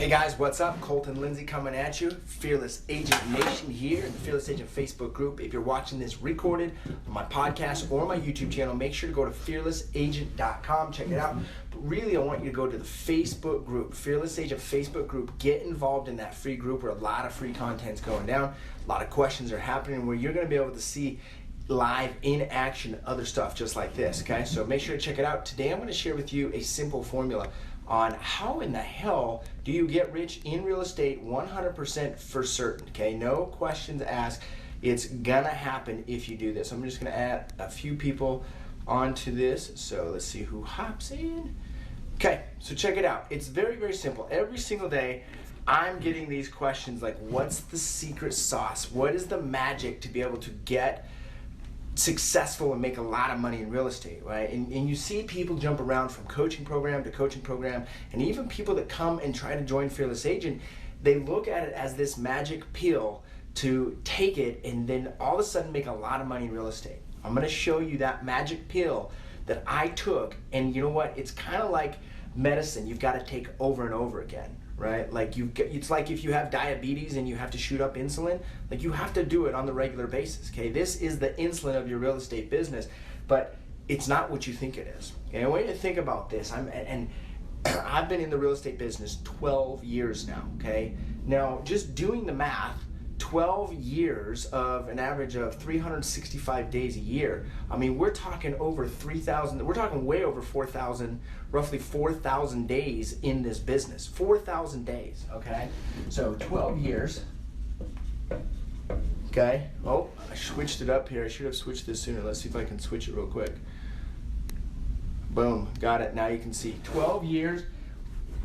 Hey guys, what's up? Colton, Lindsay coming at you. Fearless Agent Nation here in the Fearless Agent Facebook group. If you're watching this recorded on my podcast or my YouTube channel, make sure to go to fearlessagent.com, check it out. But really, I want you to go to the Facebook group, Fearless Agent Facebook group. Get involved in that free group where a lot of free content's going down, a lot of questions are happening, where you're going to be able to see live in action other stuff just like this, okay? So make sure to check it out. Today I'm going to share with you a simple formula on how in the hell do you get rich in real estate 100% for certain, okay? No questions asked. It's gonna happen if you do this. I'm just gonna add a few people onto this. So let's see who hops in. Okay, so check it out. It's very, very simple. Every single day, I'm getting these questions like, what's the secret sauce? What is the magic to be able to get successful and make a lot of money in real estate, right? And you see people jump around from coaching program to coaching program, and even people that come and try to join Fearless Agent, they look at it as this magic pill to take it and then all of a sudden make a lot of money in real estate. I'm going to show you that magic pill that I took, and you know what? It's kind of like medicine you've got to take over and over again, right? Like it's like if you have diabetes and you have to shoot up insulin, like you have to do it on the regular basis, okay? This is the insulin of your real estate business, but it's not what you think it is. Okay, I want you to think about this. I've been in the real estate business 12 years now, okay? Now, just doing the math, 12 years of an average of 365 days a year. I mean, we're talking over 3,000, we're talking way over 4,000, roughly 4,000 days in this business. 4,000 days, okay? So 12 years, okay? Oh, I switched it up here. I should have switched this sooner. Let's see if I can switch it real quick. Boom, got it. Now you can see 12 years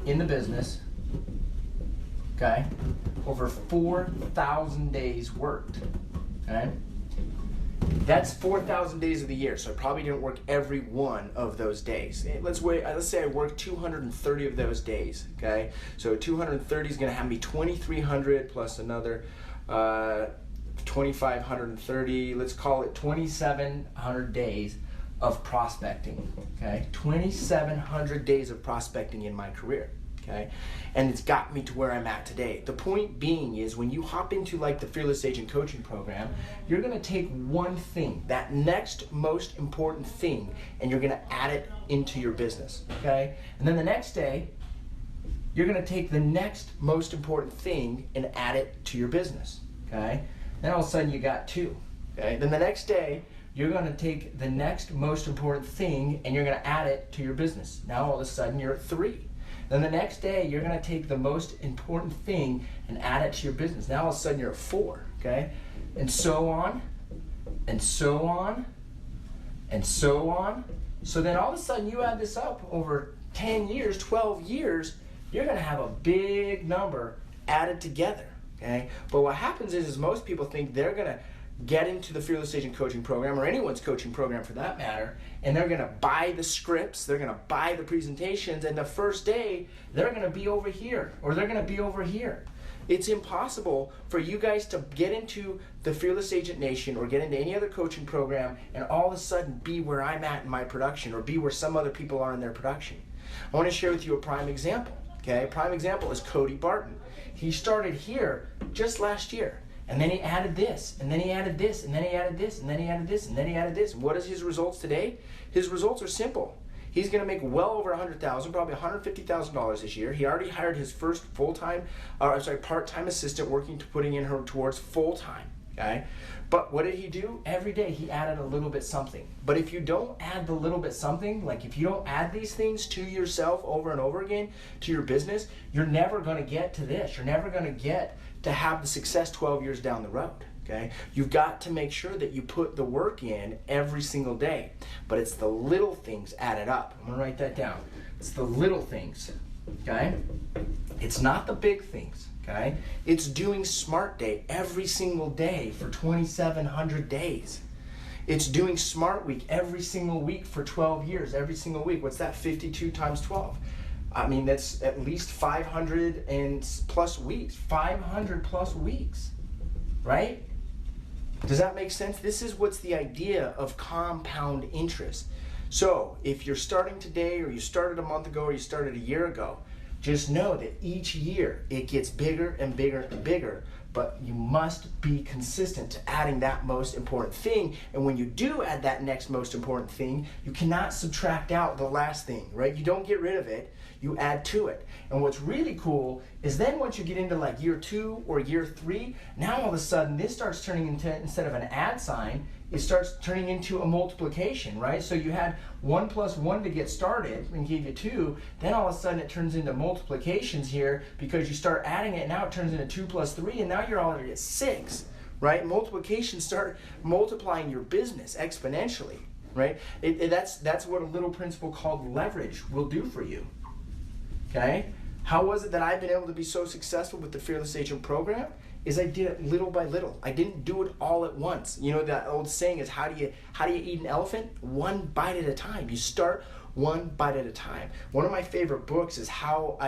in the business, okay? Over 4,000 days worked, okay? That's 4,000 days of the year, so I probably didn't work every one of those days. Let's say I worked 230 of those days, okay? So 230 is gonna have me 2,300 plus another 2,530, let's call it 2,700 days of prospecting, okay? 2,700 days of prospecting in my career. Okay? And it's got me to where I'm at today. The point being is when you hop into like the Fearless Agent coaching program, you're gonna take one thing, that next most important thing, and you're gonna add it into your business, okay? And then the next day, you're gonna take the next most important thing and add it to your business, okay? Then all of a sudden you got two, okay? Then the next day, you're gonna take the next most important thing and you're gonna add it to your business. Now all of a sudden you're at three. Then the next day, you're gonna take the most important thing and add it to your business. Now all of a sudden you're at four, okay? And so on, and so on, and so on. So then all of a sudden you add this up over 10 years, 12 years, you're gonna have a big number added together, okay? But what happens is most people think they're gonna get into the Fearless Agent coaching program, or anyone's coaching program for that matter, and they're gonna buy the scripts, they're gonna buy the presentations, and the first day, they're gonna be over here, or they're gonna be over here. It's impossible for you guys to get into the Fearless Agent Nation or get into any other coaching program and all of a sudden be where I'm at in my production or be where some other people are in their production. I wanna share with you a prime example, okay? A prime example is Cody Barton. He started here just last year. And then he added this, and then he added this, and then he added this, and then he added this, and then he added this. And what is his results today? His results are simple. He's gonna make well over $100,000, probably $150,000 this year. He already hired his first part-time assistant working to putting in her towards full-time, okay? But what did he do? Every day he added a little bit something. But if you don't add the little bit something, like if you don't add these things to yourself over and over again, to your business, you're never gonna get to this. You're never gonna get to have the success 12 years down the road, okay? You've got to make sure that you put the work in every single day, but it's the little things added up. I'm gonna write that down. It's the little things, okay? It's not the big things, okay? It's doing Smart Day every single day for 2,700 days. It's doing Smart Week every single week for 12 years, every single week. What's that, 52 times 12? I mean, that's at least 500 and plus weeks, 500 plus weeks, right? Does that make sense? This is what's the idea of compound interest. So if you're starting today or you started a month ago or you started a year ago, Just know that each year it gets bigger and bigger and bigger, but you must be consistent to adding that most important thing. And when you do add that next most important thing, you cannot subtract out the last thing, right? You don't get rid of it, you add to it. And what's really cool is then once you get into like year 2 or year 3, now all of a sudden this starts turning into, instead of an add sign, it starts turning into a multiplication, right? So you had 1 plus 1 to get started and gave you 2, then all of a sudden it turns into multiplications here because you start adding it, now it turns into 2 plus 3, and now you're already at 6, right? Multiplications start multiplying your business exponentially, right? That's what a little principle called leverage will do for you, okay? How was it that I've been able to be so successful with the Fearless Agent program? Is I did it little by little. I didn't do it all at once. You know, that old saying is, how do you eat an elephant? One bite at a time. You start one bite at a time. One of my favorite books is How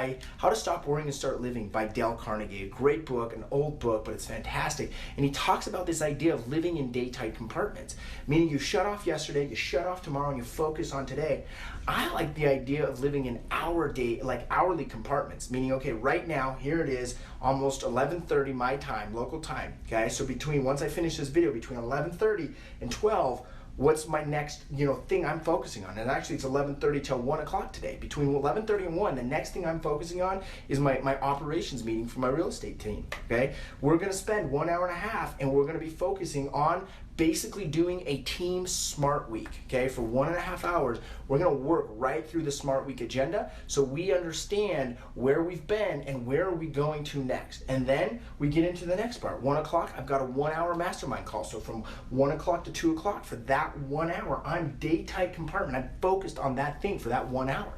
to Stop Worrying and Start Living by Dale Carnegie. A great book, an old book, but it's fantastic. And he talks about this idea of living in day-tight compartments, meaning you shut off yesterday, you shut off tomorrow, and you focus on today. I like the idea of living in hourly compartments, meaning, okay, right now, here it is, almost 11:30 my time, local time, okay? So once I finish this video, between 11:30 and 12, what's my next thing I'm focusing on? And actually it's 11:30 till 1 o'clock today. Between 11:30 and 1, the next thing I'm focusing on is my operations meeting for my real estate team, okay? We're gonna spend 1 hour and a half and we're gonna be focusing on basically doing a team smart week, okay? For 1.5 hours, we're gonna work right through the smart week agenda so we understand where we've been and where are we going to next. And then we get into the next part. 1 o'clock, I've got a 1 hour mastermind call. So from 1 o'clock to 2 o'clock, for that 1 hour, I'm day-tight compartment. I'm focused on that thing for that 1 hour.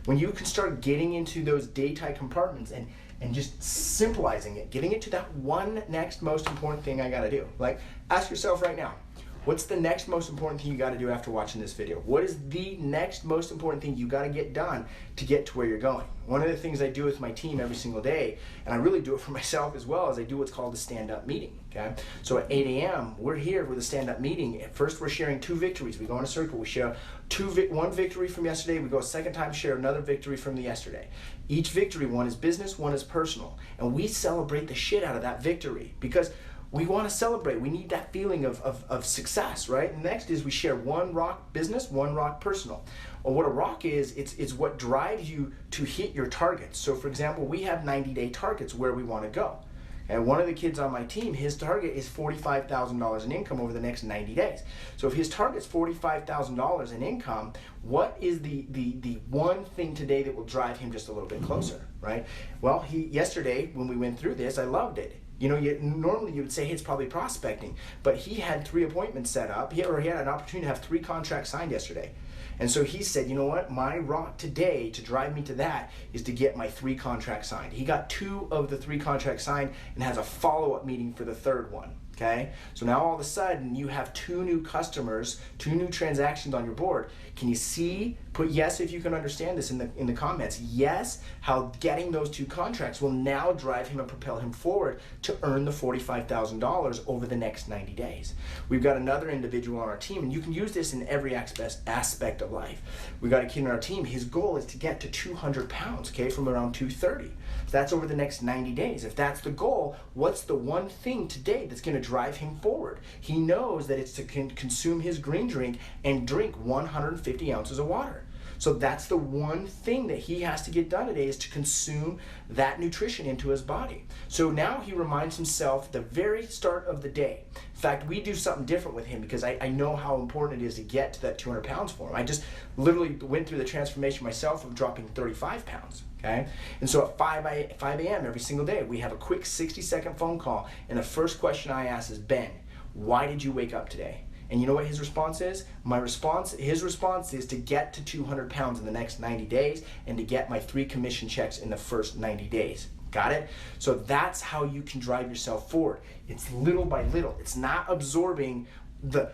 When you can start getting into those day-tight compartments and just simplifying it, getting it to that one next most important thing I gotta do. Like, ask yourself right now, what's the next most important thing you gotta do after watching this video? What is the next most important thing you gotta get done to get to where you're going? One of the things I do with my team every single day, and I really do it for myself as well, is I do what's called a stand-up meeting, okay? So at 8 a.m., we're here with a stand-up meeting. At first, we're sharing 2 victories. We go in a circle, we share one victory from yesterday, we go a second time, share another victory from the yesterday. Each victory, one is business, one is personal, and we celebrate the shit out of that victory because we want to celebrate. We need that feeling of success, right? And next is we share 1 rock business, 1 rock personal. Well, what a rock is, it's what drives you to hit your targets. So for example, we have 90-day targets where we want to go. And one of the kids on my team, his target is $45,000 in income over the next 90 days. So if his target's $45,000 in income, what is the one thing today that will drive him just a little bit closer, right? Well, yesterday when we went through this, I loved it. Normally you would say, hey, it's probably prospecting, but he had 3 appointments set up. He had an opportunity to have 3 contracts signed yesterday. And so he said, you know what, my rock today to drive me to that is to get my 3 contracts signed. He got 2 of the 3 contracts signed and has a follow-up meeting for the 3rd one. Okay, so now all of a sudden you have 2 new customers, 2 new transactions on your board. Can you see? Put yes if you can understand this in the comments. Yes, how getting those 2 contracts will now drive him and propel him forward to earn the $45,000 over the next 90 days. We've got another individual on our team, and you can use this in every aspect of life. We've got a kid on our team. His goal is to get to 200 pounds, okay, from around 230. So that's over the next 90 days. If that's the goal, what's the one thing today that's going to drive him forward? He knows that it's to consume his green drink and drink 150 ounces of water. So that's the one thing that he has to get done today, is to consume that nutrition into his body. So now he reminds himself the very start of the day. In fact, we do something different with him because I know how important it is to get to that 200 pounds for him. I just literally went through the transformation myself of dropping 35 pounds. Okay? And so at 5 a.m. every single day, we have a quick 60-second phone call, and the first question I ask is, Ben, why did you wake up today? And you know what his response is? His response is to get to 200 pounds in the next 90 days and to get my 3 commission checks in the first 90 days. Got it? So that's how you can drive yourself forward. It's little by little. It's not absorbing the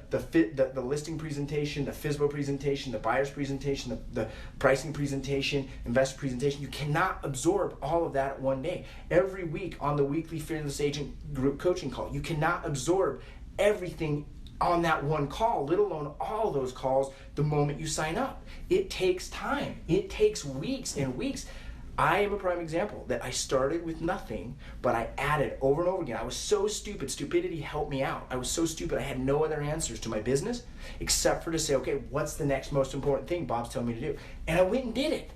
listing presentation, the FSBO presentation, the buyer's presentation, the pricing presentation, investor presentation. You cannot absorb all of that at one day. Every week on the weekly Fearless Agent group coaching call, you cannot absorb everything on that one call, let alone all those calls the moment you sign up. It takes time. It takes weeks and weeks. I am a prime example that I started with nothing, but I added over and over again. I was so stupid. Stupidity helped me out. I was so stupid. I had no other answers to my business except for to say, okay, what's the next most important thing Bob's telling me to do? And I went and did it,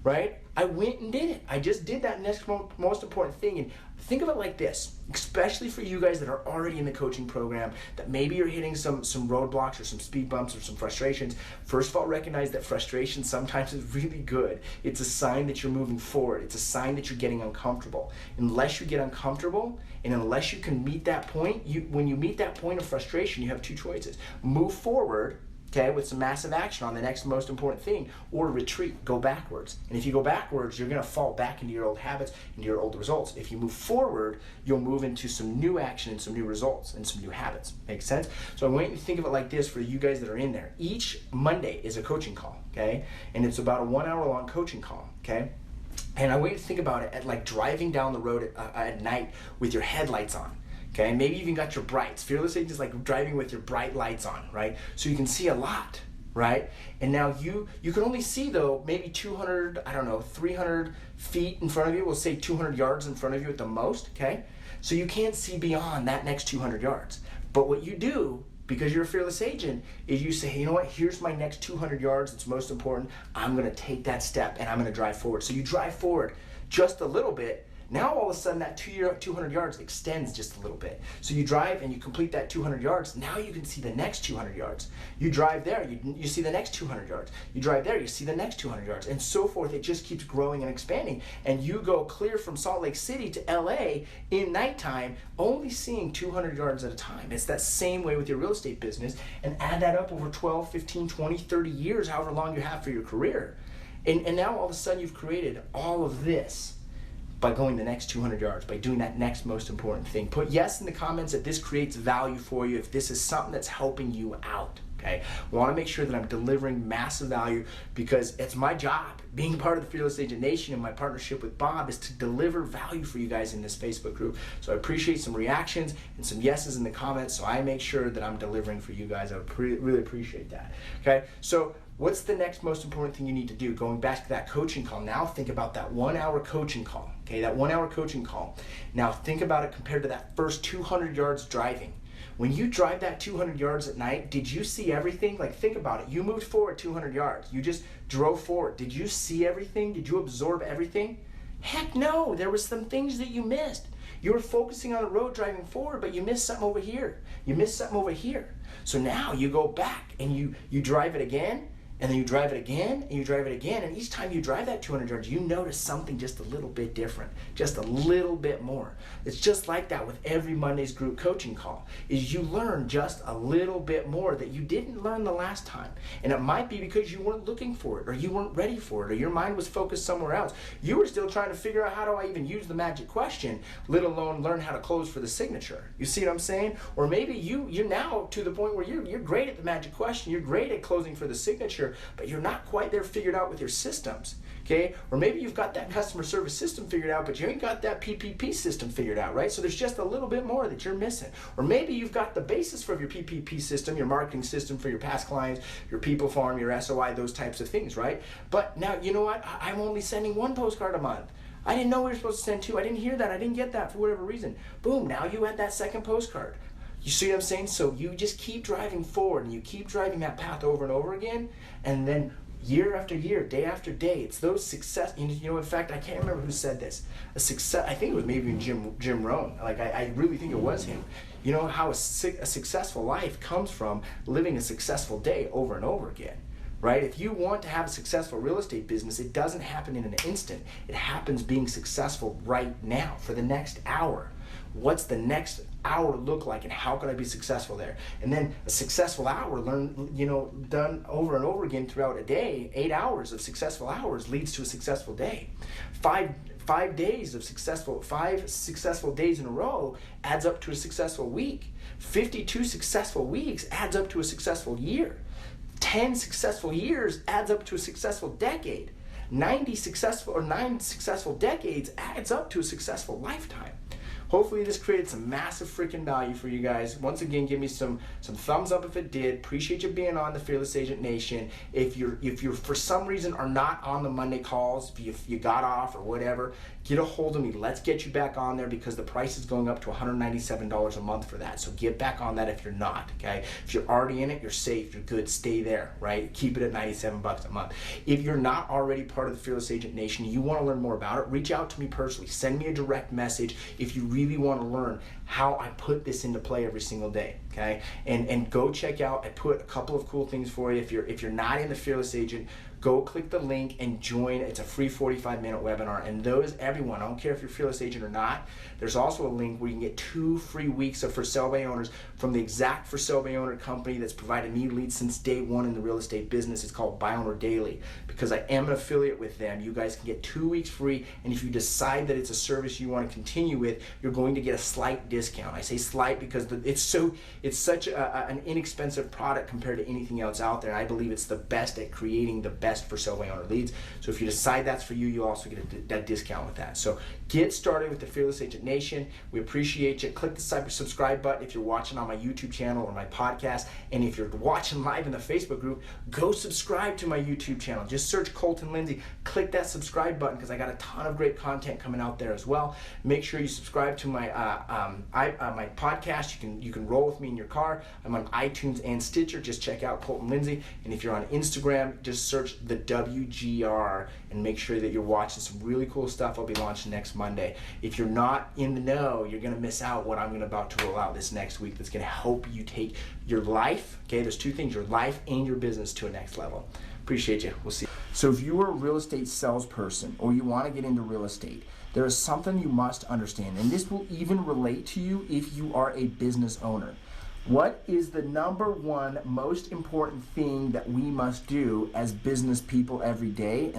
right? I went and did it. I just did that next most important thing. And think of it like this, especially for you guys that are already in the coaching program, that maybe you're hitting some roadblocks or some speed bumps or some frustrations. First of all, recognize that frustration sometimes is really good. It's a sign that you're moving forward. It's a sign that you're getting uncomfortable. Unless you get uncomfortable and unless you can meet that point, when you meet that point of frustration, you have two choices. Move forward, okay, with some massive action on the next most important thing, or retreat, go backwards. And if you go backwards, you're gonna fall back into your old habits, into your old results. If you move forward, you'll move into some new action and some new results and some new habits. Make sense? So I want you to think of it like this for you guys that are in there. Each Monday is a coaching call, okay? And it's about a 1 hour long coaching call, okay? And I want you to think about it at like driving down the road at night with your headlights on. Okay, and maybe you even got your brights. Fearless Agent is like driving with your bright lights on, right? So you can see a lot, right? And now you can only see though maybe 200, 300 feet in front of you. We'll say 200 yards in front of you at the most, okay? So you can't see beyond that next 200 yards. But what you do, because you're a fearless agent, is you say, hey, you know what, here's my next 200 yards, it's most important. I'm gonna take that step and I'm gonna drive forward. So you drive forward just a little bit. Now all of a sudden that 200 yards extends just a little bit. So you drive and you complete that 200 yards. Now you can see the next 200 yards. You drive there, you see the next 200 yards. You drive there, you see the next 200 yards, and so forth. It just keeps growing and expanding. And you go clear from Salt Lake City to LA in nighttime, only seeing 200 yards at a time. It's that same way with your real estate business, and add that up over 12, 15, 20, 30 years, however long you have for your career. And now all of a sudden you've created all of this by going the next 200 yards, by doing that next most important thing. Put yes in the comments if this creates value for you, if this is something that's helping you out, okay? I wanna make sure that I'm delivering massive value because it's my job. Being part of the Fearless Agent Nation and my partnership with Bob is to deliver value for you guys in this Facebook group. So I appreciate some reactions and some yeses in the comments, so I make sure that I'm delivering for you guys. I would really appreciate that, okay? So what's the next most important thing you need to do? Going back to that coaching call, now think about that 1 hour coaching call, okay? That 1 hour coaching call. Now think about it compared to that first 200 yards driving. When you drive that 200 yards at night, did you see everything? Like think about it. You moved forward 200 yards. You just drove forward. Did you see everything? Did you absorb everything? Heck no, there was some things that you missed. You were focusing on the road driving forward, but you missed something over here. You missed something over here. So now you go back and you drive it again, and then you drive it again, and you drive it again, and each time you drive that 200 yards, you notice something just a little bit different, just a little bit more. It's just like that with every Monday's group coaching call, is you learn just a little bit more that you didn't learn the last time. And it might be because you weren't looking for it, or you weren't ready for it, or your mind was focused somewhere else. You were still trying to figure out, how do I even use the magic question, let alone learn how to close for the signature. You see what I'm saying? Or maybe you're now to the point where you're great at the magic question, you're great at closing for the signature, but you're not quite there figured out with your systems, okay? Or maybe you've got that customer service system figured out, but you ain't got that PPP system figured out, right? So there's just a little bit more that you're missing. Or maybe you've got the basis for your PPP system, your marketing system for your past clients, your people farm, your SOI, those types of things, right? But now, you know what? I'm only sending one postcard a month. I didn't know we were supposed to send two. I didn't hear that. I didn't get that for whatever reason. Boom, now you add that second postcard. You see what I'm saying? So you just keep driving forward and you keep driving that path over and over again, and then year after year, day after day, it's those success. You know, in fact, I can't remember who said this. A success. I think it was maybe Jim Rohn. Like I really think it was him. You know how a successful life comes from living a successful day over and over again. Right? If you want to have a successful real estate business, it doesn't happen in an instant. It happens being successful right now for the next hour. What's the next hour look like, and how can I be successful there? And then a successful hour done over and over again throughout a day, 8 hours of successful hours leads to a successful day. Five successful days in a row adds up to a successful week. 52 successful weeks adds up to a successful year. 10 successful years adds up to a successful decade. 9 successful decades adds up to a successful lifetime. hopefully this created some massive freaking value for you guys. Once again, give me some thumbs up if it did. Appreciate you being on the Fearless Agent Nation. If you're for some reason are not on the Monday calls, if you got off or whatever, get a hold of me. Let's get you back on there, because the price is going up to $197 a month for that. So get back on that if you're not, okay? If you're already in it, you're safe, you're good, stay there, right? Keep it at $97 a month. If you're not already part of the Fearless Agent Nation, you want to learn more about it, reach out to me personally. Send me a direct message if you really want to learn how I put this into play every single day, okay? And go check out, I put a couple of cool things for you. If you're not in the Fearless Agent, go click the link and join. It's a free 45-minute webinar. And everyone, I don't care if you're a Fearless Agent or not, there's also a link where you can get 2 free weeks of For Sale by Owners from the exact For Sale by Owner company that's provided me leads since day one in the real estate business. It's called Buy Owner Daily. Because I am an affiliate with them, you guys can get 2 weeks free. And if you decide that it's a service you want to continue with, you're going to get a slight discount. I say slight because it's such an inexpensive product compared to anything else out there. And I believe it's the best at creating the best For Sale by Owner leads. So if you decide that's for you, you also get that discount with that. So get started with the Fearless Agent Nation. We appreciate you. Click the subscribe button if you're watching on my YouTube channel or my podcast. And if you're watching live in the Facebook group, go subscribe to my YouTube channel. Just search Colton Lindsay. Click that subscribe button, because I got a ton of great content coming out there as well. Make sure you subscribe to my my podcast. You can roll with me in your car. I'm on iTunes and Stitcher. Just check out Colton Lindsay. And if you're on Instagram, just search the WGR and make sure that you're watching some really cool stuff I'll be launching next Monday. If you're not in the know, you're going to miss out what I'm about to roll out this next week that's going to help you take your life, okay, there's 2 things, your life and your business to a next level. Appreciate you. We'll see. So if you are a real estate salesperson or you want to get into real estate, there is something you must understand, and this will even relate to you if you are a business owner. What is the number one most important thing that we must do as business people every day?